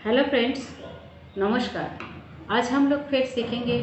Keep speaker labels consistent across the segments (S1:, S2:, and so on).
S1: Hello friends, नमस्कार। आज हम लोग फिर सीखेंगे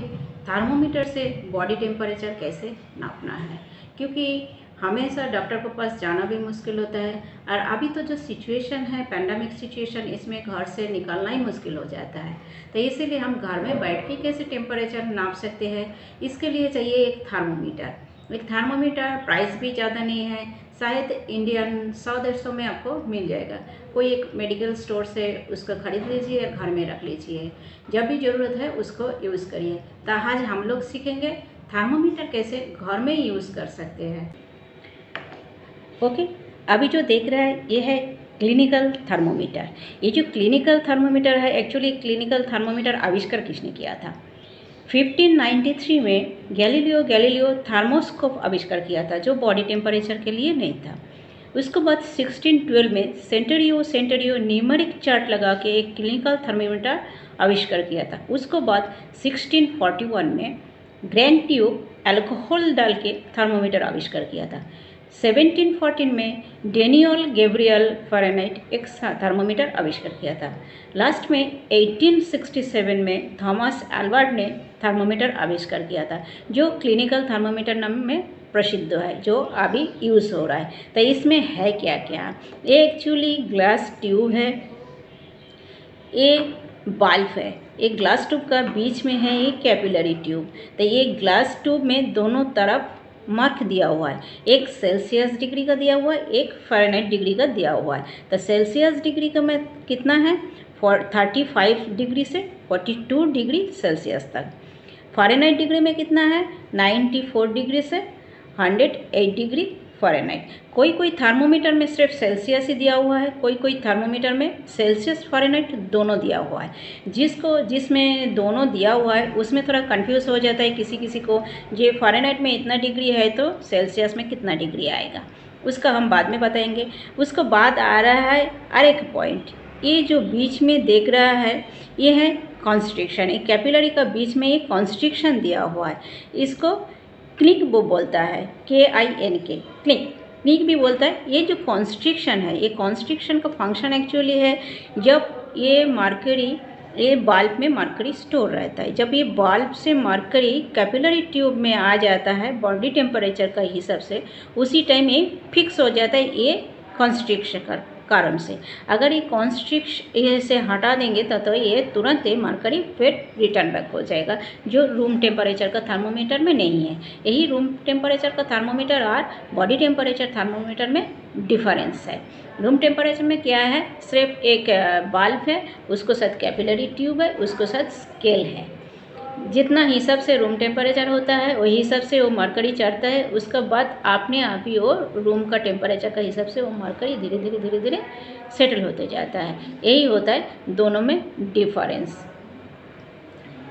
S1: थर्मोमीटर से बॉडी टेम्परेचर कैसे नापना है, क्योंकि हमेशा डॉक्टर के पास जाना भी मुश्किल होता है और अभी तो जो सिचुएशन है पैंडेमिक सिचुएशन, इसमें घर से निकलना ही मुश्किल हो जाता है। तो इसीलिए हम घर में बैठ के कैसे टेम्परेचर नाप सकते हैं, इसके लिए चाहिए एक थर्मोमीटर। एक थर्मोमीटर प्राइस भी ज़्यादा नहीं है, शायद इंडियन 100-150 में आपको मिल जाएगा। कोई एक मेडिकल स्टोर से उसको खरीद लीजिए और घर में रख लीजिए, जब भी ज़रूरत है उसको यूज़ करिए। तो आज हम लोग सीखेंगे थर्मोमीटर कैसे घर में यूज़ कर सकते हैं। ओके, अभी जो देख रहा है ये है क्लिनिकल थर्मोमीटर। ये जो क्लिनिकल थर्मोमीटर है, एक्चुअली क्लिनिकल थर्मोमीटर आविष्कार किसने किया था? 1593 में गैलीलियो थर्मोस्कोप आविष्कार किया था, जो बॉडी टेम्परेचर के लिए नहीं था। उसके बाद 1612 में सेंटेरियो न्यूमेरिक चार्ट लगा के एक क्लिनिकल थर्मोमीटर आविष्कार किया था। उसके बाद 1641 में ग्रैंड ट्यूब अल्कोहल डाल के थर्मोमीटर आविष्कार किया था। 1714 में डेनियल गैब्रियल फ़ारेनहाइट एक थर्मोमीटर आविष्कार किया था। लास्ट में 1867 में थॉमस एल्वार्ड ने थर्मोमीटर आविष्कार किया था, जो क्लिनिकल थर्मोमीटर नाम में प्रसिद्ध है, जो अभी यूज़ हो रहा है। तो इसमें है क्या क्या? ये एक्चुअली ग्लास ट्यूब है, ये बाल्ब है। एक ग्लास ट्यूब का बीच में है एक कैपिलरी ट्यूब। तो ये ग्लास ट्यूब में दोनों तरफ मार्क दिया हुआ है, एक सेल्सियस डिग्री का दिया हुआ है, एक फ़ारेनहाइट डिग्री का दिया हुआ है। तो सेल्सियस डिग्री का में कितना है? 35 डिग्री से 42 डिग्री सेल्सियस तक। फ़ारेनहाइट डिग्री में कितना है? 94 डिग्री से 108 डिग्री फ़ारेनहाइट। कोई कोई थर्मोमीटर में सिर्फ सेल्सियस ही दिया हुआ है, कोई कोई थर्मोमीटर में सेल्सियस फ़ारेनहाइट दोनों दिया हुआ है। जिसमें दोनों दिया हुआ है उसमें थोड़ा कंफ्यूज हो जाता है किसी किसी को, ये फ़ारेनहाइट में इतना डिग्री है तो सेल्सियस में कितना डिग्री आएगा, उसका हम बाद में बताएंगे। उसके बाद आ रहा है और एक पॉइंट, ये जो बीच में देख रहा है ये है कॉन्स्ट्रिक्शन। एक कैपिलरी का बीच में एक कॉन्स्ट्रिक्शन दिया हुआ है, इसको क्लिक वो बोलता है, KINK, क्लिक भी बोलता है। ये जो कॉन्स्ट्रिक्शन है, ये कॉन्स्ट्रिक्शन का फंक्शन एक्चुअली है, जब ये मरकरी, ये बाल्ब में मरकरी स्टोर रहता है, जब ये बाल्ब से मरकरी कैपिलरी ट्यूब में आ जाता है बॉडी टेम्परेचर का हिसाब से, उसी टाइम ये फिक्स हो जाता है ये कॉन्स्ट्रिक्शन का कारण से। अगर ये कॉन्स्ट्रिक्शन से हटा देंगे तो ये तुरंत ही मरकरी फिर रिटर्न बैक हो जाएगा, जो रूम टेम्परेचर का थर्मोमीटर में नहीं है। यही रूम टेम्परेचर का थर्मोमीटर और बॉडी टेम्परेचर थर्मोमीटर में डिफरेंस है। रूम टेम्परेचर में क्या है? सिर्फ एक बाल्ब है, उसको साथ कैपिलरी ट्यूब है, उसको साथ स्केल है। जितना हिसाब से रूम टेम्परेचर होता है वही हिसाब से वो मरकरी चढ़ता है। उसके बाद आपने आप ही वो रूम का टेम्परेचर का हिसाब से वो मरकरी धीरे धीरे सेटल होते जाता है। यही होता है दोनों में डिफरेंस।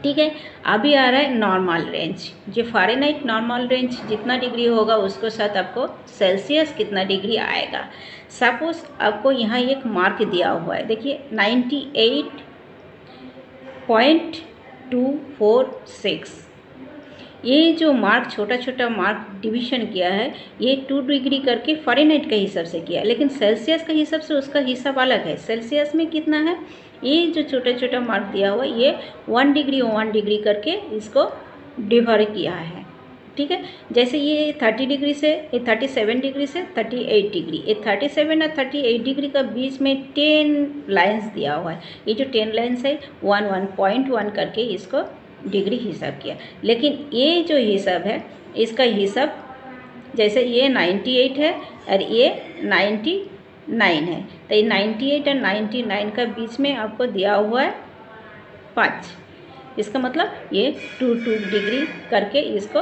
S1: ठीक है, अभी आ रहा है नॉर्मल रेंज। जो फ़ारेनहाइट नॉर्मल रेंज जितना डिग्री होगा उसके साथ आपको सेल्सियस कितना डिग्री आएगा। सपोज आपको यहाँ एक मार्क दिया हुआ है, देखिए 98.246। ये जो मार्क छोटा छोटा मार्क डिवीजन किया है, ये 2 डिग्री करके फ़ारेनहाइट के हिसाब से किया है, लेकिन सेल्सियस के हिसाब से उसका हिसाब अलग है। सेल्सियस में कितना है? ये जो छोटा छोटा मार्क दिया हुआ है ये 1 डिग्री करके इसको डिवाइड किया है। ठीक है, जैसे ये 30 डिग्री से, ये 37 डिग्री से 38 डिग्री, ये 37 और 38 डिग्री का बीच में 10 लाइन्स दिया हुआ है। ये जो 10 लाइन्स है 1.1 करके इसको डिग्री हिसाब किया। लेकिन ये जो हिसाब है, इसका हिसाब जैसे ये 98 है और ये 99 है, तो ये 98 और 99 का बीच में आपको दिया हुआ है 5। इसका मतलब ये 2 डिग्री करके इसको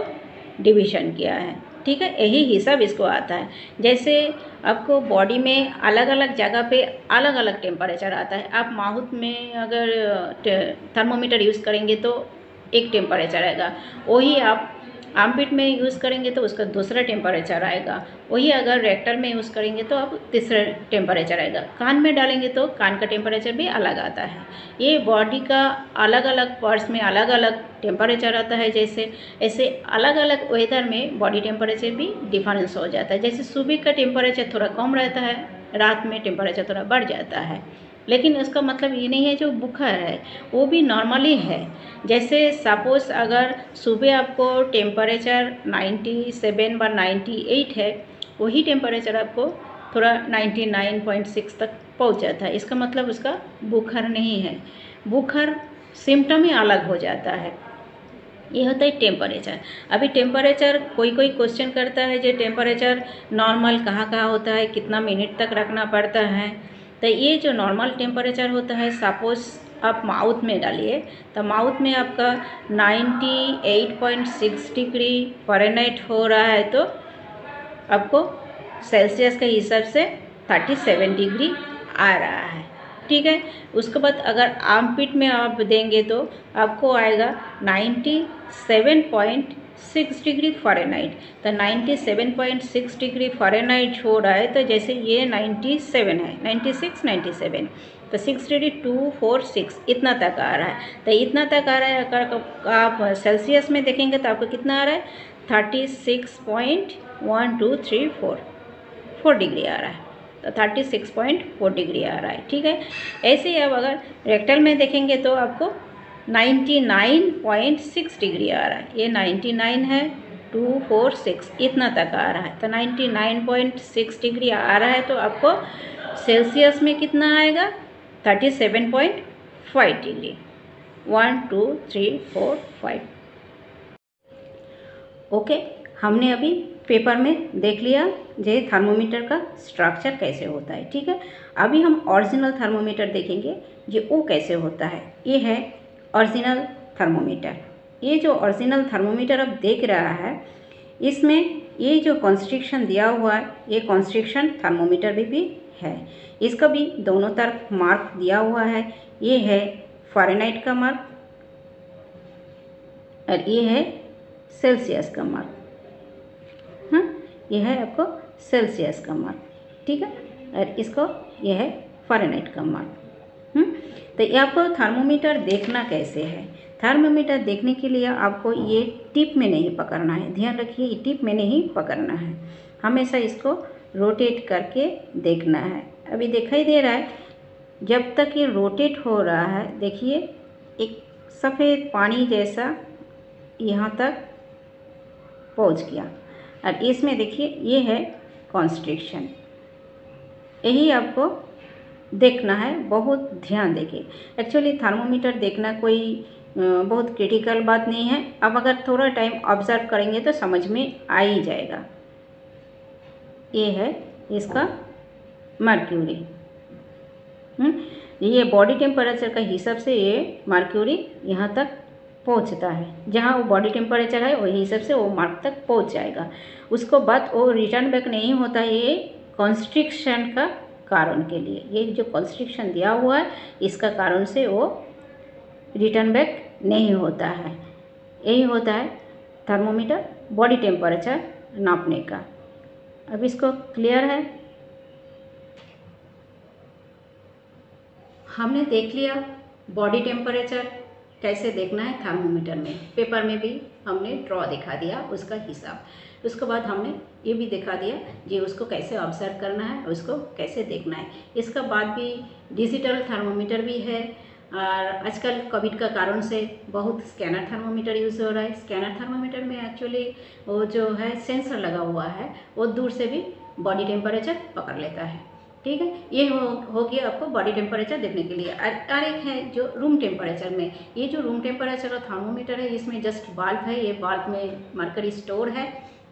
S1: डिवीज़न किया है। ठीक है, यही हिसाब इसको आता है। जैसे आपको बॉडी में अलग अलग जगह पे अलग अलग टेम्परेचर आता है। आप माउथ में अगर थर्मोमीटर यूज़ करेंगे तो एक टेम्परेचर आएगा, वही आप आर्मपिट में यूज़ करेंगे तो उसका दूसरा टेम्परेचर आएगा, वही अगर रेक्टल में यूज़ करेंगे तो अब तीसरा टेम्परेचर आएगा। कान में डालेंगे तो कान का टेम्परेचर भी अलग आता है। ये बॉडी का अलग अलग पार्ट्स में अलग अलग टेम्परेचर आता है। जैसे ऐसे अलग अलग वेदर में बॉडी टेम्परेचर भी डिफरेंस हो जाता है। जैसे सुबह का टेम्परेचर थोड़ा कम रहता है, रात में टेम्परेचर थोड़ा बढ़ जाता है। लेकिन उसका मतलब ये नहीं है जो बुखार है वो भी नॉर्मली है। जैसे सपोज़ अगर सुबह आपको टेम्परेचर 97 व 98 है, वही टेम्परेचर आपको थोड़ा 99.6 तक पहुंच जाता है, इसका मतलब उसका बुखार नहीं है। बुखार सिम्टम ही अलग हो जाता है। ये होता है टेम्परेचर। अभी टेम्परेचर कोई कोई क्वेश्चन करता है जो टेम्परेचर नॉर्मल कहाँ कहाँ होता है, कितना मिनट तक रखना पड़ता है। तो ये जो नॉर्मल टेम्परेचर होता है, सपोज आप माउथ में डालिए तो माउथ में आपका 98.6 डिग्री फ़ारेनहाइट हो रहा है, तो आपको सेल्सियस के हिसाब से 37 डिग्री आ रहा है। ठीक है। उसके बाद अगर आर्मपिट में आप देंगे तो आपको आएगा 97.6 डिग्री फ़ारेनहाइट। तो 97.6 डिग्री फ़ारेनहाइट हो रहा है, तो जैसे ये 97 है, 96, 97, तो 6.246 इतना तक आ रहा है। तो इतना तक आ रहा है। अगर आप सेल्सियस में देखेंगे तो आपको कितना आ रहा है, 36.1234 डिग्री आ रहा है। तो 36.4 डिग्री आ रहा है। ठीक है। ऐसे ही अब अगर रेक्टल में देखेंगे तो आपको 99.6 डिग्री आ रहा है। ये 99 है, 246 इतना तक आ रहा है। तो 99.6 डिग्री आ रहा है, तो आपको सेल्सियस में कितना आएगा, 37.5 डिग्री। 1 2 3 4 5। ओके, हमने अभी पेपर में देख लिया जे थर्मोमीटर का स्ट्रक्चर कैसे होता है। ठीक है। अभी हम ओरिजिनल थर्मोमीटर देखेंगे जे वो कैसे होता है। ये है ओरिजिनल थर्मोमीटर। ये जो ओरिजिनल थर्मोमीटर अब देख रहा है, इसमें ये जो कॉन्स्ट्रिक्शन दिया हुआ है, ये कॉन्स्ट्रिक्शन थर्मोमीटर भी है। इसका भी दोनों तरफ मार्क दिया हुआ है। ये है फ़ारेनहाइट का मार्क और ये है सेल्सियस का मार्क। हाँ, यह है आपको सेल्सियस का मार्क। ठीक है। और इसको यह है फ़ारेनहाइट का मार्क। तो ये आपको थर्मोमीटर देखना कैसे है। थर्मोमीटर देखने के लिए आपको ये टिप में नहीं पकड़ना है, ध्यान रखिए, ये टिप में नहीं पकड़ना है, हमेशा इसको रोटेट करके देखना है। अभी दिखाई दे रहा है, जब तक ये रोटेट हो रहा है, देखिए एक सफ़ेद पानी जैसा यहाँ तक पहुँच गया। और इसमें देखिए ये है कॉन्स्ट्रिक्शन। यही आपको देखना है, बहुत ध्यान देके। एक्चुअली थर्मोमीटर देखना कोई बहुत क्रिटिकल बात नहीं है। अब अगर थोड़ा टाइम ऑब्जर्व करेंगे तो समझ में आ ही जाएगा। ये है इसका मर्क्यूरी। ये बॉडी टेम्परेचर का हिसाब से ये मर्क्यूरी यहाँ तक पहुँचता है, जहाँ वो बॉडी टेम्परेचर है वही हिसाब से वो मार्क तक पहुँच जाएगा। उसको बाद वो रिटर्न बैक नहीं होता, ये कॉन्स्ट्रिक्शन का कारण के लिए, ये जो कॉन्स्ट्रिक्शन दिया हुआ है इसका कारण से वो रिटर्न बैक नहीं होता है। यही होता है थर्मोमीटर बॉडी टेम्परेचर नापने का। अब इसको क्लियर है। हमने देख लिया बॉडी टेम्परेचर कैसे देखना है थर्मोमीटर में। पेपर में भी हमने ड्रॉ दिखा दिया उसका हिसाब। उसके बाद हमने ये भी दिखा दिया कि उसको कैसे ऑब्जर्व करना है, उसको कैसे देखना है। इसका बाद भी डिजिटल थर्मोमीटर भी है। और आजकल कोविड का कारण से बहुत स्कैनर थर्मोमीटर यूज़ हो रहा है। स्कैनर थर्मोमीटर में एक्चुअली वो जो है सेंसर लगा हुआ है, वो दूर से भी बॉडी टेम्परेचर पकड़ लेता है। ठीक है। ये हो गया आपको बॉडी टेम्परेचर देखने के लिए। और एक है जो रूम टेम्परेचर में, ये जो रूम टेम्परेचर का थर्मोमीटर है इसमें जस्ट बल्ब है, ये बल्ब में मरकरी स्टोर है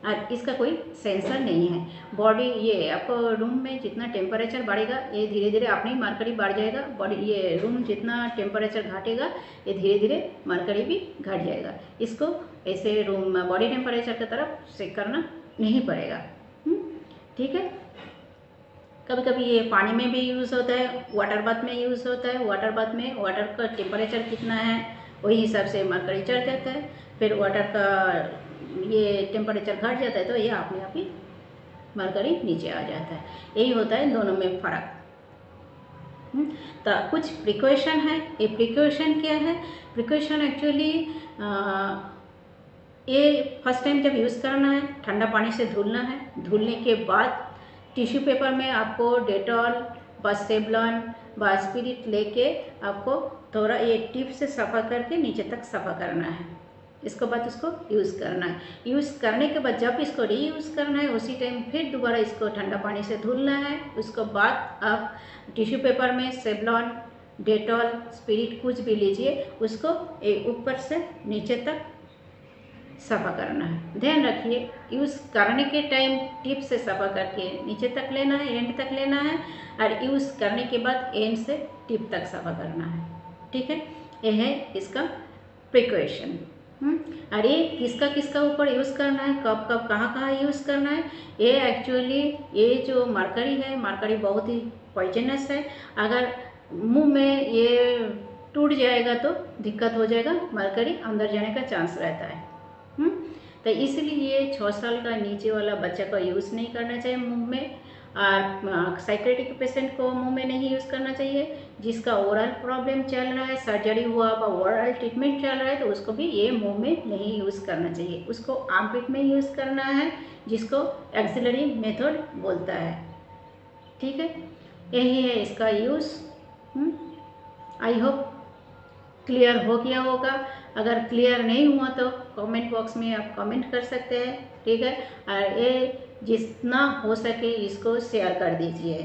S1: और इसका कोई सेंसर नहीं है। बॉडी ये आपको रूम में जितना टेम्परेचर बढ़ेगा ये धीरे धीरे अपनी मरकरी बढ़ जाएगा। बॉडी ये रूम जितना टेम्परेचर घटेगा ये धीरे धीरे मरकरी भी घट जाएगा। इसको ऐसे रूम बॉडी टेम्परेचर की तरफ चेक करना नहीं पड़ेगा। ठीक है। कभी कभी ये पानी में भी यूज़ होता है, वाटर बाथ में यूज़ होता है। वाटर बाथ में वाटर का टेम्परेचर कितना है वही हिसाब से मरकरी चढ़ जाता है, फिर वाटर का ये टेम्परेचर घट जाता है तो ये अपने आप ही मरकरी नीचे आ जाता है। यही होता है दोनों में फ़र्क। तो कुछ प्रिकॉशन है। ये प्रिकॉशन क्या है? प्रिकॉशन एक्चुअली ये फर्स्ट टाइम जब यूज़ करना है ठंडा पानी से धुलना है। धुलने के बाद टिश्यू पेपर में आपको डेटॉल, बससेवलॉन स्पिरिट लेके आपको थोड़ा ये टिप से सफ़ा करके नीचे तक सफ़ा करना है। इसके बाद उसको यूज़ करना है। यूज़ करने के बाद जब इसको रीयूज़ करना है उसी टाइम फिर दोबारा इसको ठंडा पानी से धुलना है। उसके बाद आप टिश्यू पेपर में सेवलॉन, डेटॉल, स्पिरिट कुछ भी लीजिए, उसको ऊपर से नीचे तक सफ़ा करना है। ध्यान रखिए यूज़ करने के टाइम टिप से सफ़ा करके नीचे तक लेना है, एंड तक लेना है, और यूज़ करने के बाद एंड से टिप तक सफ़ा करना है। ठीक है, यह है इसका प्रिकॉशन। और ये किसका किसका ऊपर यूज़ करना है, कब कब कहाँ कहाँ यूज़ करना है। ये एक्चुअली ये जो मरकरी है, मरकरी बहुत ही पॉइजनस है। अगर मुंह में ये टूट जाएगा तो दिक्कत हो जाएगा, मरकरी अंदर जाने का चांस रहता है। तो इसलिए ये 6 साल का नीचे वाला बच्चा को यूज़ नहीं करना चाहिए मुंह में, और साइकेट्रिक पेशेंट को मुंह में नहीं यूज़ करना चाहिए। जिसका ओरल प्रॉब्लम चल रहा है, सर्जरी हुआ व ओरल ट्रीटमेंट चल रहा है, तो उसको भी ये मुंह में नहीं यूज़ करना चाहिए। उसको आर्मपिट में यूज़ करना है, जिसको एक्सिलरी मेथड बोलता है। ठीक है, यही है इसका यूज़। आई होप क्लियर हो गया होगा। अगर क्लियर नहीं हुआ तो कमेंट बॉक्स में आप कमेंट कर सकते हैं। ठीक है, और ये जितना हो सके इसको शेयर कर दीजिए,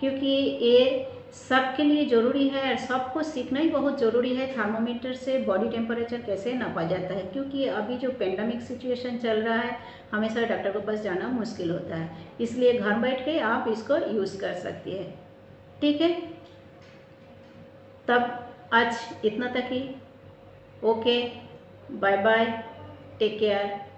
S1: क्योंकि ये सबके लिए ज़रूरी है और सबको सीखना ही बहुत ज़रूरी है। थर्मोमीटर से बॉडी टेम्परेचर कैसे नापा जाता है, क्योंकि अभी जो पेंडेमिक सिचुएशन चल रहा है, हमेशा डॉक्टर के पास जाना मुश्किल होता है। इसलिए घर बैठ के आप इसको यूज़ कर सकती है। ठीक है, तब आज इतना तक ही। Okay, bye bye, take care.